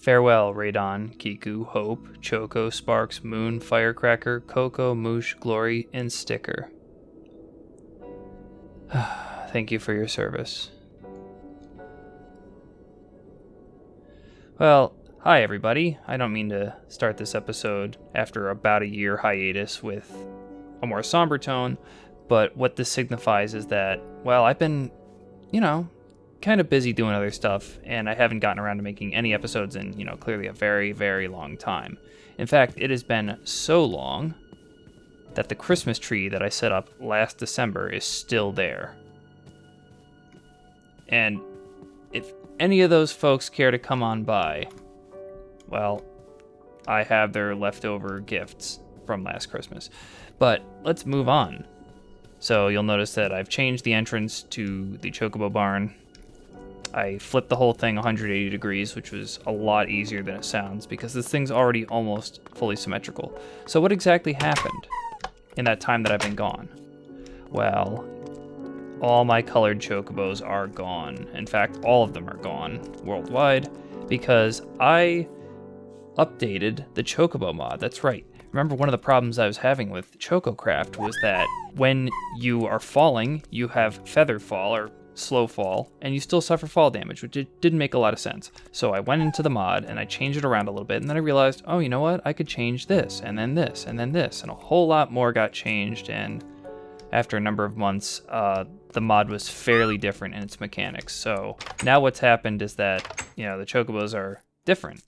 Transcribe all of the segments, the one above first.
Farewell, Radon, Kiku, Hope, Choco, Sparks, Moon, Firecracker, Coco, Moosh, Glory, and Sticker. Thank you for your service. Well, hi everybody. I don't mean to start this episode after about a year hiatus with a more somber tone, but what this signifies is that, well, I've been, kind of busy doing other stuff, and I haven't gotten around to making any episodes in, clearly a very, very long time. In fact, it has been so long that the Christmas tree that I set up last December is still there. And if any of those folks care to come on by, well, I have their leftover gifts from last Christmas. But let's move on. So you'll notice that I've changed the entrance to the Chocobo barn. I flipped the whole thing 180 degrees, which was a lot easier than it sounds because this thing's already almost fully symmetrical. So what exactly happened in that time that I've been gone? Well, all my colored Chocobos are gone. In fact, all of them are gone worldwide because I updated the Chocobo mod. That's right. Remember, one of the problems I was having with ChocoCraft was that when you are falling, you have feather fall or slow fall, and you still suffer fall damage, which didn't make a lot of sense. So I went into the mod and I changed it around a little bit, and then I realized, oh, you know what? I could change this, and then this, and then this, and a whole lot more got changed, and after a number of months, the mod was fairly different in its mechanics. So now what's happened is that, the Chocobos are different.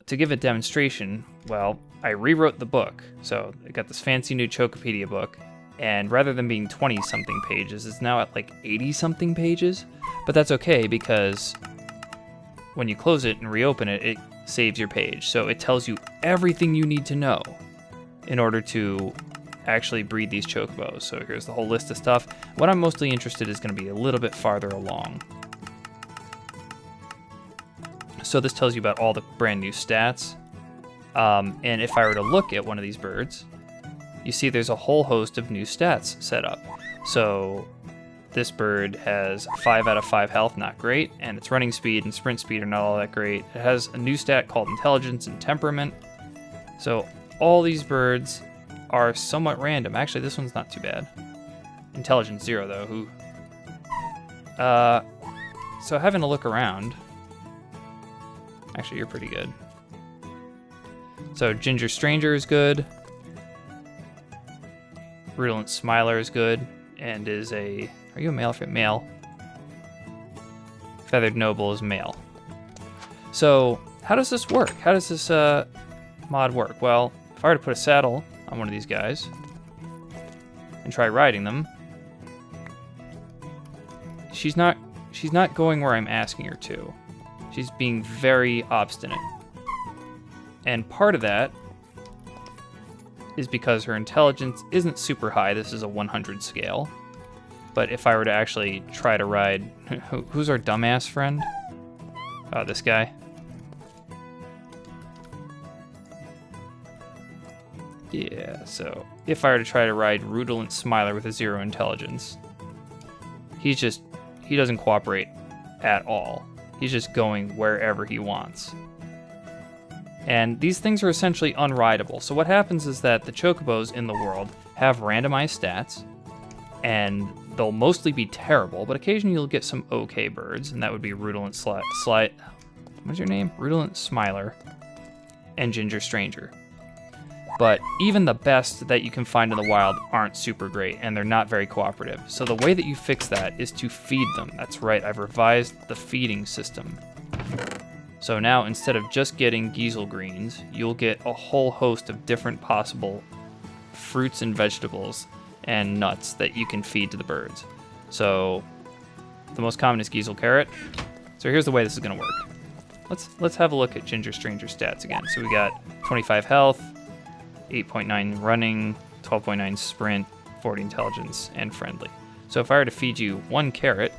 To give a demonstration, well, I rewrote the book. So I got this fancy new Chocopedie book, and rather than being 20-something pages, it's now at like 80-something pages. But that's okay because when you close it and reopen it, it saves your page. So it tells you everything you need to know in order to actually breed these Chocobos. So here's the whole list of stuff. What I'm mostly interested in is going to be a little bit farther along. So this tells you about all the brand new stats. And if I were to look at one of these birds, you see there's a whole host of new stats set up. So this bird has 5 out of 5 health, not great, and its running speed and sprint speed are not all that great. It has a new stat called intelligence and temperament. So all these birds are somewhat random. Actually, this one's not too bad. Intelligence 0 though. So having a look around, actually you're pretty good. So Ginger Stranger is good. Redolent Smiler is good, and is a... Are you a male? Male. Feathered Noble is male. So how does this work? How does this mod work? Well, if I were to put a saddle on one of these guys and try riding them, she's not going where I'm asking her to. She's being very obstinate. And part of that is because her intelligence isn't super high. This is a 100 scale. But if I were to actually try to ride... Who's our dumbass friend? This guy. Yeah, so if I were to try to ride Redolent Smiler with a 0 intelligence, he doesn't cooperate at all. He's just going wherever he wants. And these things are essentially unrideable. So what happens is that the Chocobos in the world have randomized stats, and they'll mostly be terrible, but occasionally you'll get some okay birds, and that would be Redolent what's your name? Redolent Smiler and Ginger Stranger. But even the best that you can find in the wild aren't super great, and they're not very cooperative. So the way that you fix that is to feed them. That's right, I've revised the feeding system. So now, instead of just getting Giesel greens, you'll get a whole host of different possible fruits and vegetables and nuts that you can feed to the birds. So the most common is Giesel carrot. So here's the way this is going to work. Let's have a look at Ginger Stranger stats again. So we got 25 health, 8.9 running, 12.9 sprint, 40 intelligence, and friendly. So if I were to feed you 1 carrot,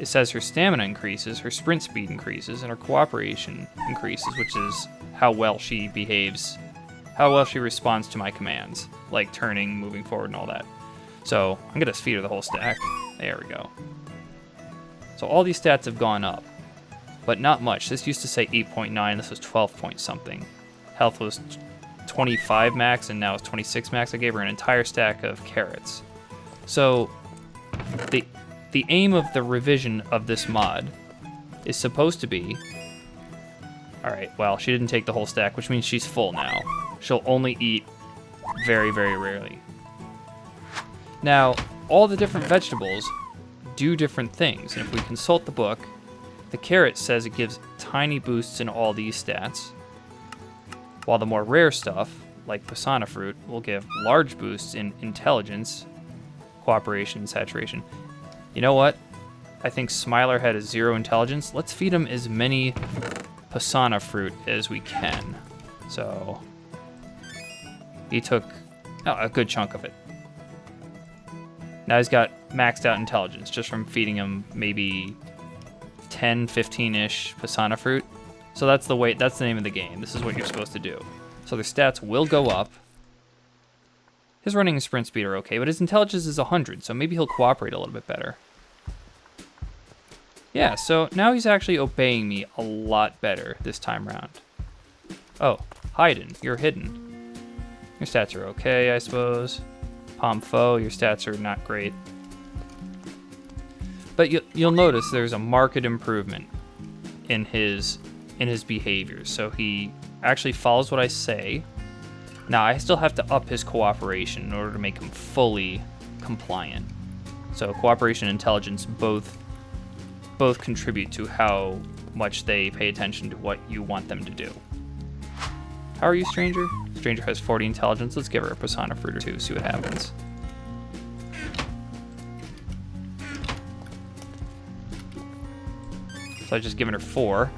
it says her stamina increases, her sprint speed increases, and her cooperation increases, which is how well she behaves, how well she responds to my commands, like turning, moving forward, and all that. So I'm going to feed her the whole stack. There we go. So all these stats have gone up. but not much. This used to say 8.9, this was 12 point something. Health was 25 max, and now it's 26 max. I gave her an entire stack of carrots. So the aim of the revision of this mod is supposed to be... Alright, well, she didn't take the whole stack, which means she's full now. She'll only eat very, very rarely. Now, all the different vegetables do different things, and if we consult the book, the carrot says it gives tiny boosts in all these stats, while the more rare stuff, like Pisana fruit, will give large boosts in intelligence, cooperation, and saturation. You know what? I think Smiler had a 0 intelligence. Let's feed him as many Pisana fruit as we can. So he took a good chunk of it. Now he's got maxed out intelligence just from feeding him maybe 10, 15-ish Pisana fruit. So that's the name of the game. This is what you're supposed to do. So their stats will go up. His running and sprint speed are okay, but his intelligence is 100, so maybe he'll cooperate a little bit better. Yeah, so now he's actually obeying me a lot better this time around. Oh, hidden. You're hidden. Your stats are okay, I suppose. Pomfo, your stats are not great. But you'll notice there's a marked improvement in his behavior. So he actually follows what I say. Now, I still have to up his cooperation in order to make him fully compliant. So cooperation and intelligence both contribute to how much they pay attention to what you want them to do. How are you, Stranger? Stranger has 40 intelligence. Let's give her a Pisana fruit or two, see what happens. So I've just given her 4.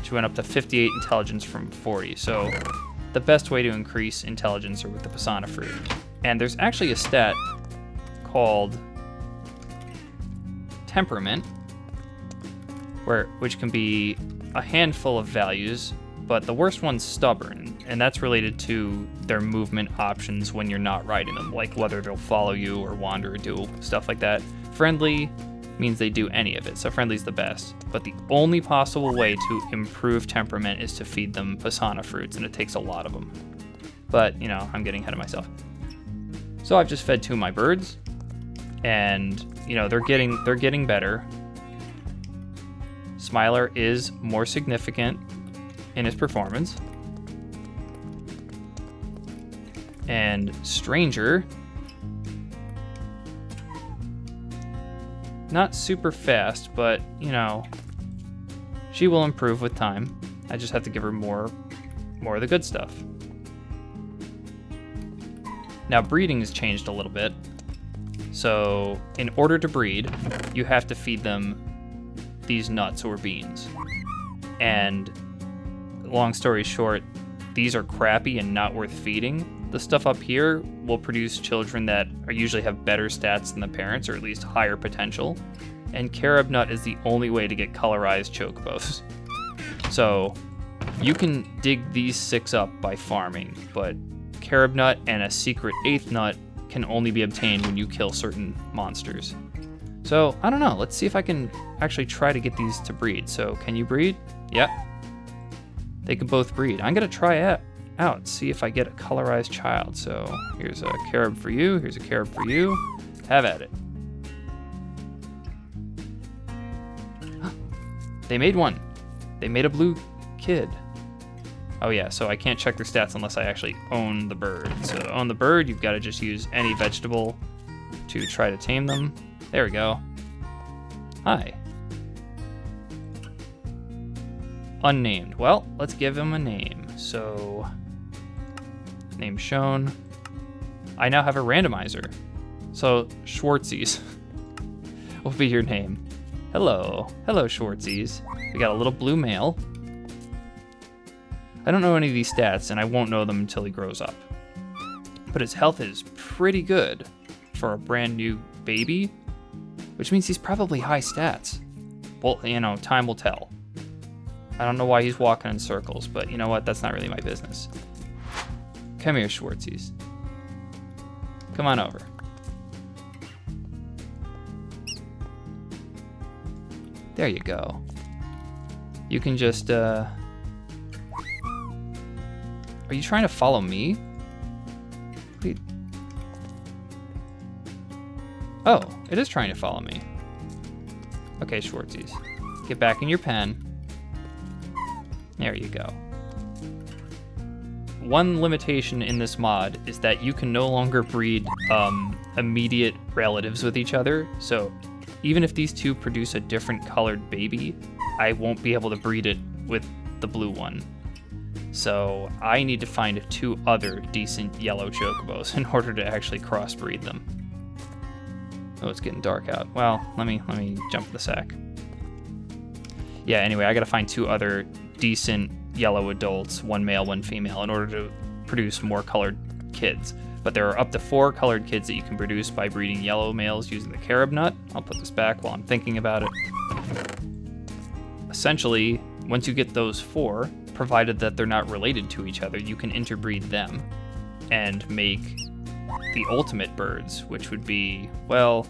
She went up to 58 intelligence from 40. So the best way to increase intelligence are with the Pisana fruit. And there's actually a stat called temperament, which can be a handful of values, but the worst one's stubborn, and that's related to their movement options when you're not riding them, like whether they'll follow you or wander or do stuff like that. Friendly means they do any of it, so friendly's the best. But the only possible way to improve temperament is to feed them Pisana fruits, and it takes a lot of them. But, you know, I'm getting ahead of myself. So I've just fed 2 of my birds, and, you know, they're getting better. Smiler is more significant in his performance. And Stranger, not super fast, but, you know, she will improve with time. I just have to give her more of the good stuff. Now, breeding has changed a little bit. So, in order to breed, you have to feed them these nuts or beans. And long story short, these are crappy and not worth feeding. The stuff up here will produce children that usually have better stats than the parents, or at least higher potential. And carob nut is the only way to get colorized chocobos. So you can dig these 6 up by farming, but carob nut and a secret 8th nut can only be obtained when you kill certain monsters. So, I don't know. Let's see if I can actually try to get these to breed. So, can you breed? Yep. They can both breed. I'm going to try it out, see if I get a colorized child. So, here's a carob for you. Here's a carob for you. Have at it. They made one. They made a blue kid. Oh yeah, so I can't check their stats unless I actually own the bird. So to own the bird, you've got to just use any vegetable to try to tame them. There we go. Hi. Unnamed. Well, let's give him a name. So, name shown. I now have a randomizer. So, Schwartzies will be your name. Hello. Hello, Schwartzies. We got a little blue male. I don't know any of these stats, and I won't know them until he grows up. But his health is pretty good for a brand new baby, which means he's probably high stats. Well, you know, time will tell. I don't know why he's walking in circles, but you know what? That's not really my business. Come here, Schwartzies. Come on over. There you go. you can just, Are you trying to follow me? Oh, it is trying to follow me. Okay, Schwartzies. Get back in your pen. There you go. One limitation in this mod is that you can no longer breed immediate relatives with each other. So even if these two produce a different colored baby, I won't be able to breed it with the blue one. So I need to find 2 other decent yellow chocobos in order to actually crossbreed them. Oh, it's getting dark out. Well, let me jump the sack. Yeah, anyway, I gotta find 2 other decent yellow adults, 1 male, 1 female, in order to produce more colored kids. But there are up to 4 colored kids that you can produce by breeding yellow males using the carob nut. I'll put this back while I'm thinking about it. Essentially, once you get those 4, provided that they're not related to each other, you can interbreed them and make the ultimate birds, which would be, well,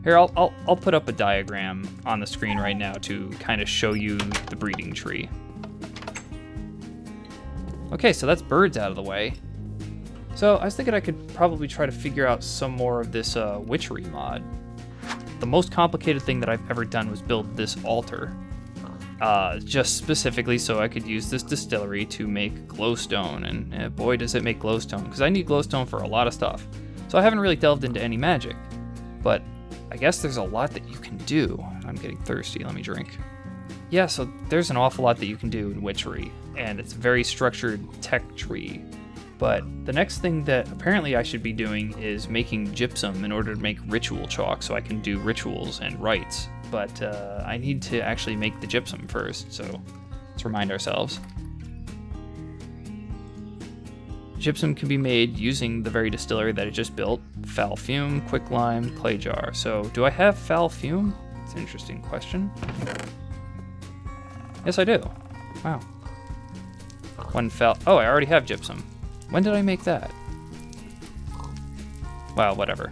here, I'll put up a diagram on the screen right now to kind of show you the breeding tree. Okay, so that's birds out of the way. So I was thinking I could probably try to figure out some more of this Witchery mod. The most complicated thing that I've ever done was build this altar. Just specifically so I could use this distillery to make glowstone, and boy does it make glowstone, because I need glowstone for a lot of stuff. So I haven't really delved into any magic, but I guess there's a lot that you can do. I'm getting thirsty, let me drink. Yeah, so there's an awful lot that you can do in Witchery, and it's a very structured tech tree. But the next thing that apparently I should be doing is making gypsum in order to make ritual chalk so I can do rituals and rites. But I need to actually make the gypsum first, so let's remind ourselves. Gypsum can be made using the very distillery that I just built, foul fume, quicklime, clay jar. So do I have foul fume? It's an interesting question. Yes, I do. Wow. Oh, I already have gypsum. When did I make that? Well, whatever.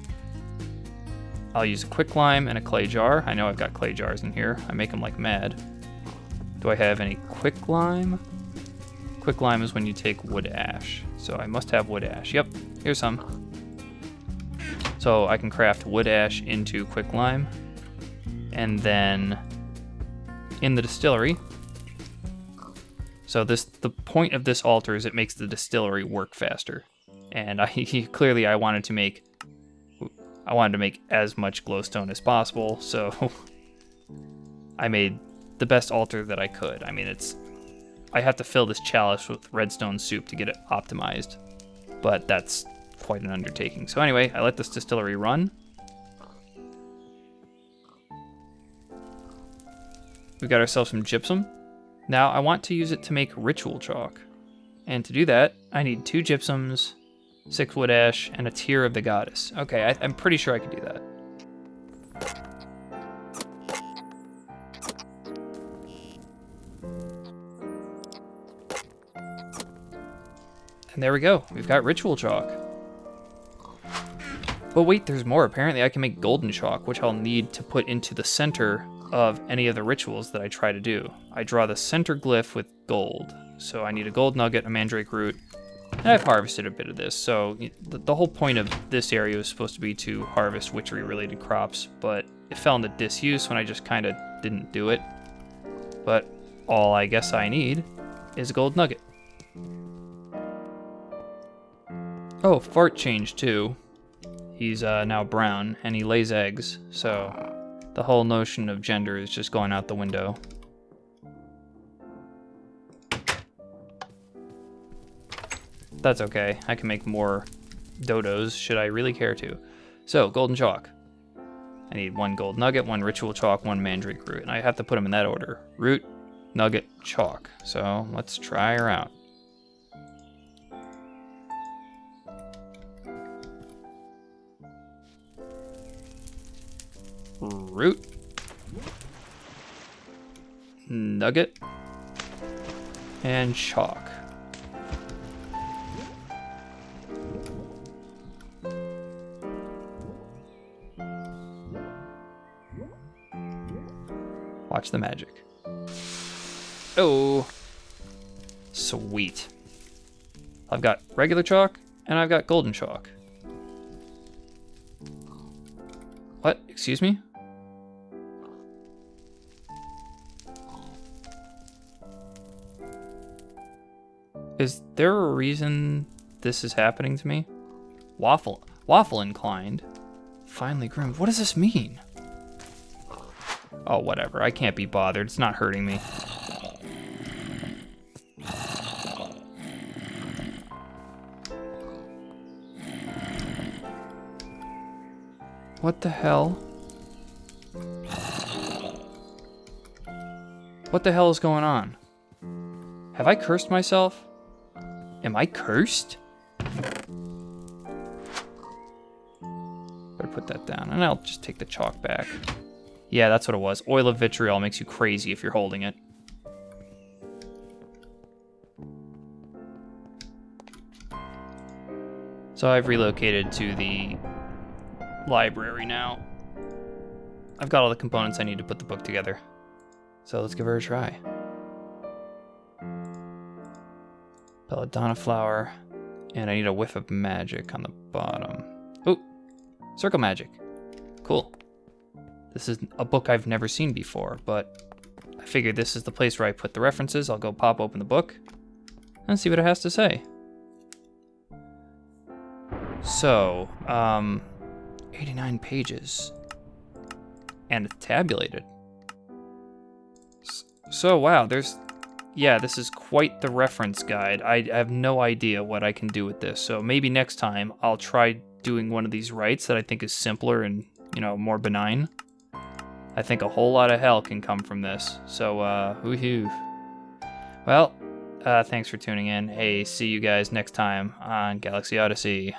I'll use a quicklime and a clay jar. I know I've got clay jars in here. I make them like mad. Do I have any quicklime? Quicklime is when you take wood ash. So I must have wood ash. Yep, here's some. So I can craft wood ash into quicklime. And then in the distillery. So the point of this altar is it makes the distillery work faster. And clearly I wanted to make as much glowstone as possible, so I made the best altar that I could. I mean, I have to fill this chalice with redstone soup to get it optimized, but that's quite an undertaking. So anyway, I let this distillery run. We got ourselves some gypsum. Now I want to use it to make ritual chalk. And to do that, I need 2 gypsums, 6 wood ash, and a tear of the goddess. Okay, I'm pretty sure I can do that. And there we go, we've got ritual chalk. But wait, there's more. Apparently I can make golden chalk, which I'll need to put into the center of any of the rituals that I try to do. I draw the center glyph with gold. So I need a gold nugget, a mandrake root, and I've harvested a bit of this. So the whole point of this area was supposed to be to harvest witchery related crops, but it fell into disuse when I just kind of didn't do it. But all I guess I need is a gold nugget. Oh, Fart changed too. He's now brown and he lays eggs, so the whole notion of gender is just going out the window. That's okay. I can make more dodos should I really care to. So, golden chalk. I need 1 gold nugget, 1 ritual chalk, 1 mandrake root. And I have to put them in that order. Root, nugget, chalk. So, let's try her out. Root. Nugget. And chalk. Watch the magic. Oh, sweet. I've got regular chalk, and I've got golden chalk. What? Excuse me? Is there a reason this is happening to me? Waffle inclined. Finely groomed. What does this mean? Oh, whatever. I can't be bothered. It's not hurting me. What the hell? What the hell is going on? Have I cursed myself? Am I cursed? Better put that down, and I'll just take the chalk back. Yeah, that's what it was. Oil of vitriol makes you crazy if you're holding it. So I've relocated to the library now. I've got all the components I need to put the book together. So let's give her a try. Belladonna flower. And I need a whiff of magic on the bottom. Oh, circle magic. Cool. This is a book I've never seen before, but I figured this is the place where I put the references. I'll go pop open the book and see what it has to say. So, 89 pages. And it's tabulated. So, wow, this is quite the reference guide. I have no idea what I can do with this. So maybe next time I'll try doing one of these rites that I think is simpler and, more benign. I think a whole lot of hell can come from this. So, woohoo. Well, thanks for tuning in. Hey, see you guys next time on Galaxy Odyssey.